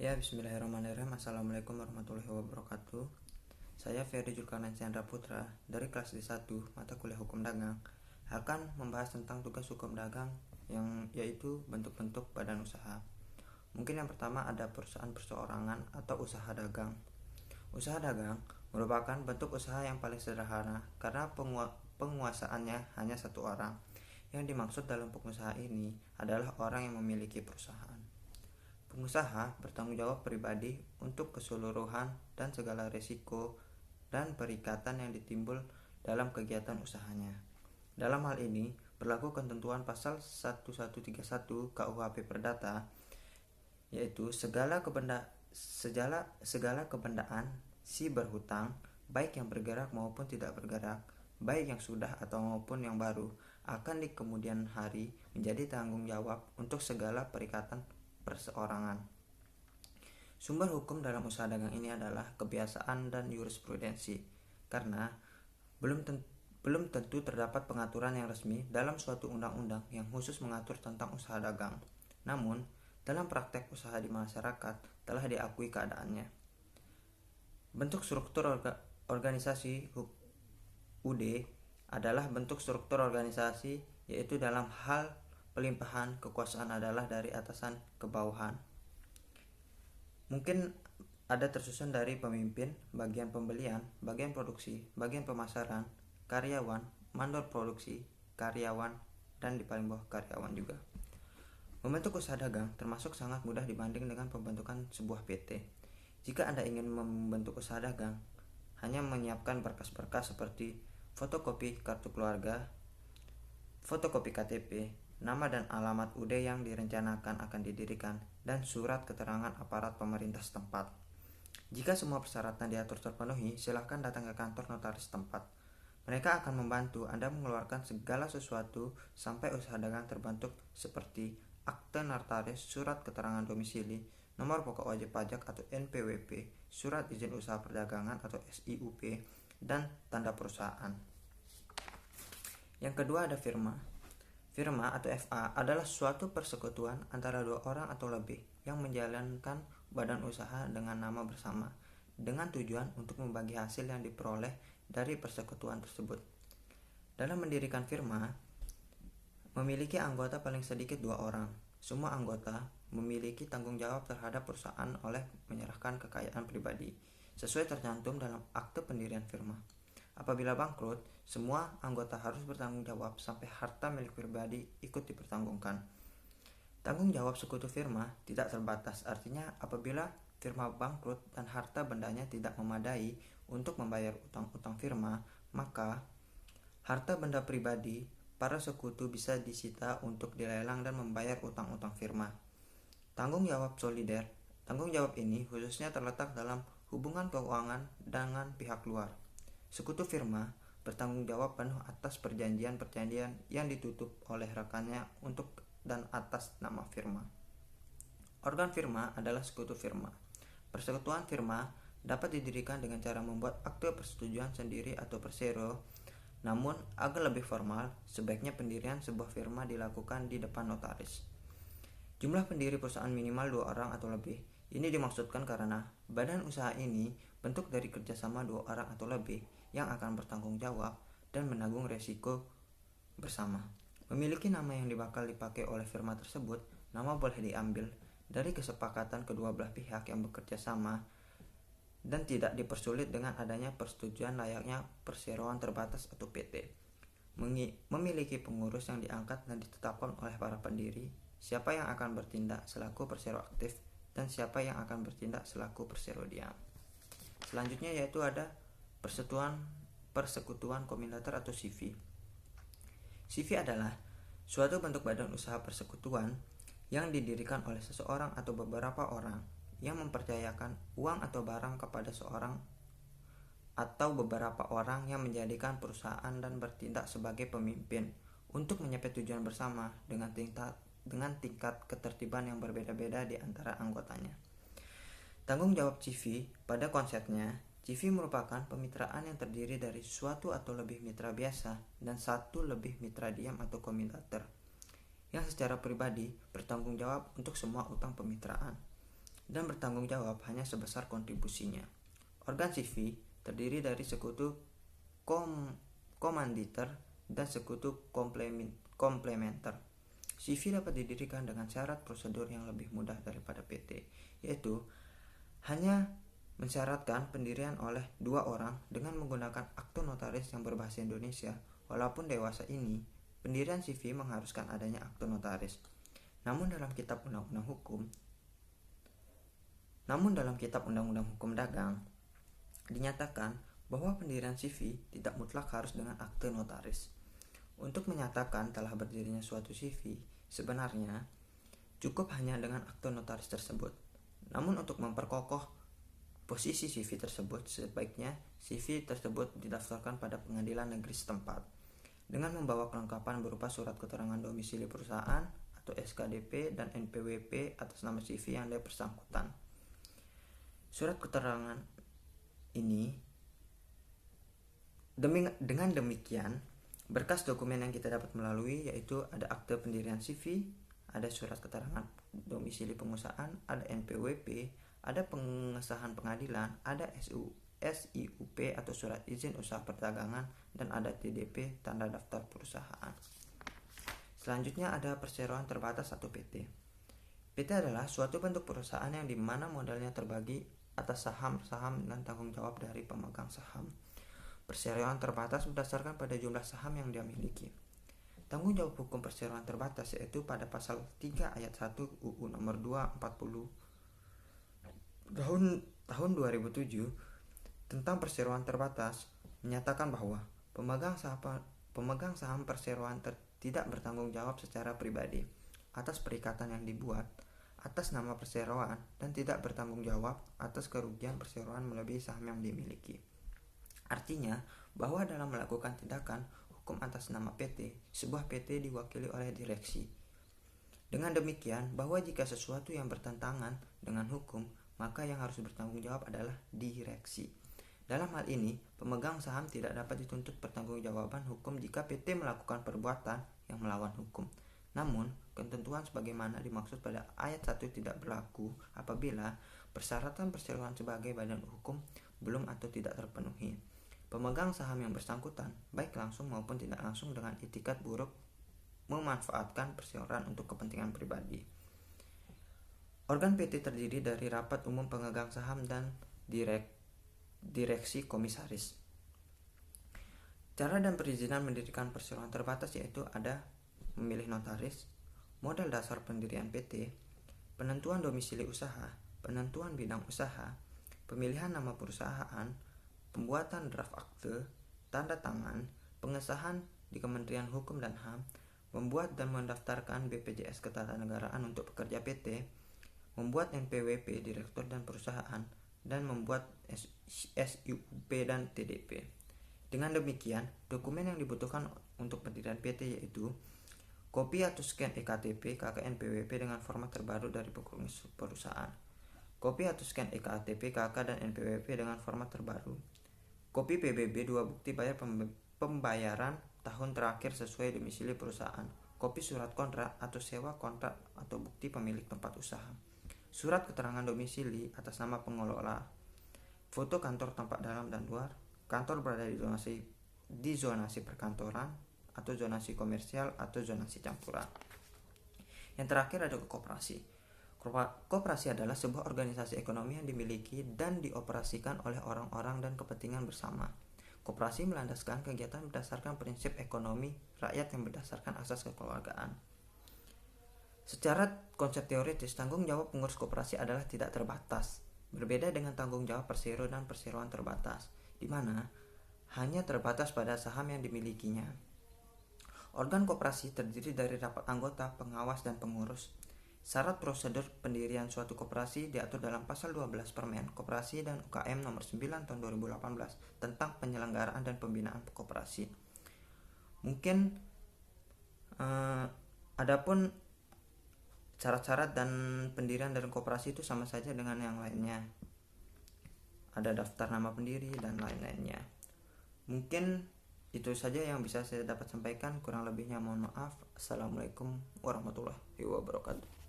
Ya, bismillahirrahmanirrahim. Assalamualaikum warahmatullahi wabarakatuh. Saya Ferry Julkarnain Chandra Putra dari kelas D1 mata kuliah Hukum Dagang akan membahas tentang tugas hukum dagang yang yaitu bentuk-bentuk badan usaha. Mungkin yang pertama ada perusahaan perseorangan atau usaha dagang. Usaha dagang merupakan bentuk usaha yang paling sederhana karena penguasaannya hanya satu orang. Yang dimaksud dalam pengusaha ini adalah orang yang memiliki perusahaan. Pengusaha bertanggung jawab pribadi untuk keseluruhan dan segala risiko dan perikatan yang ditimbul dalam kegiatan usahanya. Dalam hal ini, berlaku ketentuan pasal 1131 KUHP Perdata, yaitu segala kebendaan si berhutang, baik yang bergerak maupun tidak bergerak, baik yang sudah atau maupun yang baru, akan di kemudian hari menjadi tanggung jawab untuk segala perikatan perseorangan. Sumber hukum dalam usaha dagang ini adalah kebiasaan dan jurisprudensi, karena belum tentu terdapat pengaturan yang resmi dalam suatu undang-undang yang khusus mengatur tentang usaha dagang. Namun, dalam praktek usaha di masyarakat telah diakui keadaannya. Bentuk struktur organisasi UD adalah bentuk struktur organisasi, yaitu dalam hal pelimpahan kekuasaan adalah dari atasan ke bawahan. Mungkin ada tersusun dari pemimpin, bagian pembelian, bagian produksi, bagian pemasaran, karyawan, mandor produksi, karyawan, dan di paling bawah karyawan juga. Membentuk usaha dagang termasuk sangat mudah dibanding dengan pembentukan sebuah PT. Jika Anda ingin membentuk usaha dagang, hanya menyiapkan berkas-berkas seperti fotokopi kartu keluarga, fotokopi KTP, nama dan alamat UD yang direncanakan akan didirikan, dan surat keterangan aparat pemerintah setempat. Jika semua persyaratan diatur terpenuhi, silakan datang ke kantor notaris setempat. Mereka akan membantu Anda mengeluarkan segala sesuatu sampai usaha dagang terbentuk seperti akte notaris, surat keterangan domisili, nomor pokok wajib pajak atau NPWP, surat izin usaha perdagangan atau SIUP, dan tanda perusahaan. Yang kedua ada firma. Firma atau FA adalah suatu persekutuan antara dua orang atau lebih yang menjalankan badan usaha dengan nama bersama, dengan tujuan untuk membagi hasil yang diperoleh dari persekutuan tersebut. Dalam mendirikan firma, memiliki anggota paling sedikit 2 orang. Semua anggota memiliki tanggung jawab terhadap perusahaan oleh menyerahkan kekayaan pribadi, sesuai tercantum dalam akte pendirian firma. Apabila bangkrut, semua anggota harus bertanggung jawab sampai harta milik pribadi ikut dipertanggungkan. Tanggung jawab sekutu firma tidak terbatas, artinya apabila firma bangkrut dan harta bendanya tidak memadai untuk membayar utang-utang firma, maka harta benda pribadi para sekutu bisa disita untuk dilelang dan membayar utang-utang firma. Tanggung jawab solider. Tanggung jawab ini khususnya terletak dalam hubungan keuangan dengan pihak luar. Sekutu firma bertanggung jawab penuh atas perjanjian-perjanjian yang ditutup oleh rekannya untuk dan atas nama firma. Organ firma adalah sekutu firma. Persekutuan firma dapat didirikan dengan cara membuat akte persetujuan sendiri atau persero. Namun, agar lebih formal, sebaiknya pendirian sebuah firma dilakukan di depan notaris. Jumlah pendiri perusahaan minimal 2 orang atau lebih. Ini dimaksudkan karena badan usaha ini bentuk dari kerjasama 2 orang atau lebih yang akan bertanggung jawab dan menanggung resiko bersama. Memiliki nama yang bakal dipakai oleh firma tersebut, nama boleh diambil dari kesepakatan kedua belah pihak yang bekerja sama dan tidak dipersulit dengan adanya persetujuan layaknya perseroan terbatas atau PT. Memiliki pengurus yang diangkat dan ditetapkan oleh para pendiri, siapa yang akan bertindak selaku persero aktif dan siapa yang akan bertindak selaku persero diam. Selanjutnya yaitu ada persekutuan komitator atau CV. CV adalah suatu bentuk badan usaha persekutuan yang didirikan oleh seseorang atau beberapa orang yang mempercayakan uang atau barang kepada seorang atau beberapa orang yang menjadikan perusahaan dan bertindak sebagai pemimpin untuk mencapai tujuan bersama dengan tingkat ketertiban yang berbeda-beda di antara anggotanya. Tanggung jawab CV pada konsepnya, CV merupakan pemitraan yang terdiri dari suatu atau lebih mitra biasa dan satu lebih mitra diam atau komitator yang secara pribadi bertanggung jawab untuk semua utang pemitraan. dan bertanggung jawab hanya sebesar kontribusinya. Organ CV terdiri dari sekutu komanditer dan sekutu komplementer. CV dapat didirikan dengan syarat prosedur yang lebih mudah daripada PT, yaitu hanya mensyaratkan pendirian oleh 2 orang dengan menggunakan akte notaris yang berbahasa Indonesia. Walaupun dewasa ini, pendirian CV mengharuskan adanya akte notaris. Namun dalam kitab undang-undang hukum dagang dinyatakan bahwa pendirian CV tidak mutlak harus dengan akte notaris. Untuk menyatakan telah berdirinya suatu CV, sebenarnya cukup hanya dengan akte notaris tersebut. Namun untuk memperkokoh posisi CV tersebut, sebaiknya CV tersebut didaftarkan pada pengadilan negeri setempat dengan membawa kelengkapan berupa surat keterangan domisili perusahaan atau SKDP dan NPWP atas nama CV yang bersangkutan. Surat keterangan ini dengan demikian, berkas dokumen yang kita dapat melalui yaitu ada akte pendirian CV, ada surat keterangan domisili pengusahaan, ada NPWP, ada pengesahan pengadilan, ada SIUP atau surat izin usaha perdagangan, dan ada TDP tanda daftar perusahaan. Selanjutnya ada perseroan terbatas atau PT. PT adalah suatu bentuk perusahaan yang dimana modalnya terbagi atas saham-saham dan tanggung jawab dari pemegang saham. Perseroan terbatas berdasarkan pada jumlah saham yang dia miliki. Tanggung jawab hukum perseroan terbatas yaitu pada pasal 3 ayat 1 UU nomor 240 tahun 2007 tentang perseroan terbatas menyatakan bahwa pemegang saham perseroan tidak bertanggung jawab secara pribadi atas perikatan yang dibuat atas nama perseroan dan tidak bertanggung jawab atas kerugian perseroan melebihi saham yang dimiliki. Artinya bahwa dalam melakukan tindakan hukum atas nama PT, sebuah PT diwakili oleh direksi. Dengan demikian, bahwa jika sesuatu yang bertentangan dengan hukum, maka yang harus bertanggung jawab adalah direksi. Dalam hal ini, pemegang saham tidak dapat dituntut pertanggungjawaban hukum jika PT melakukan perbuatan yang melawan hukum. Namun, ketentuan sebagaimana dimaksud pada ayat 1 tidak berlaku apabila persyaratan perseroan sebagai badan hukum belum atau tidak terpenuhi. Pemegang saham yang bersangkutan, baik langsung maupun tidak langsung dengan itikat buruk, memanfaatkan perseroan untuk kepentingan pribadi. Organ PT terdiri dari rapat umum pemegang saham dan direksi komisaris. Cara dan perizinan mendirikan perseroan terbatas yaitu ada memilih notaris, modal dasar pendirian PT, penentuan domisili usaha, penentuan bidang usaha, pemilihan nama perusahaan, pembuatan draft akte, tanda tangan, pengesahan di Kementerian Hukum dan HAM, membuat dan mendaftarkan BPJS Ketatanegaraan untuk pekerja PT, membuat NPWP direktur dan perusahaan, dan membuat SIUP dan TDP. Dengan demikian, dokumen yang dibutuhkan untuk pendirian PT yaitu kopi atau scan EKTP KK NPWP dengan format terbaru dari pengurus perusahaan, kopi atau scan EKTP KK dan NPWP dengan format terbaru, kopi PBB 2 bukti bayar pembayaran tahun terakhir sesuai domisili perusahaan, kopi surat kontrak atau sewa kontrak atau bukti pemilik tempat usaha, surat keterangan domisili atas nama pengelola, foto kantor tampak dalam dan luar, kantor berada di zonasi perkantoran atau zonasi komersial atau zonasi campuran. Yang terakhir ada koperasi. Koperasi adalah sebuah organisasi ekonomi yang dimiliki dan dioperasikan oleh orang-orang dan kepentingan bersama. Koperasi melandaskan kegiatan berdasarkan prinsip ekonomi rakyat yang berdasarkan asas kekeluargaan. Secara konsep teoritis, tanggung jawab pengurus koperasi adalah tidak terbatas. Berbeda dengan tanggung jawab persero dan perseroan terbatas, di mana hanya terbatas pada saham yang dimilikinya. Organ koperasi terdiri dari rapat anggota, pengawas, dan pengurus. Syarat prosedur pendirian suatu koperasi diatur dalam pasal 12 Permen Koperasi dan UKM nomor 9 tahun 2018 tentang penyelenggaraan dan pembinaan koperasi. Mungkin adapun syarat-syarat dan pendirian dari koperasi itu sama saja dengan yang lainnya. Ada daftar nama pendiri dan lain-lainnya. Mungkin itu saja yang bisa saya dapat sampaikan. Kurang lebihnya mohon maaf. Assalamualaikum warahmatullahi wabarakatuh.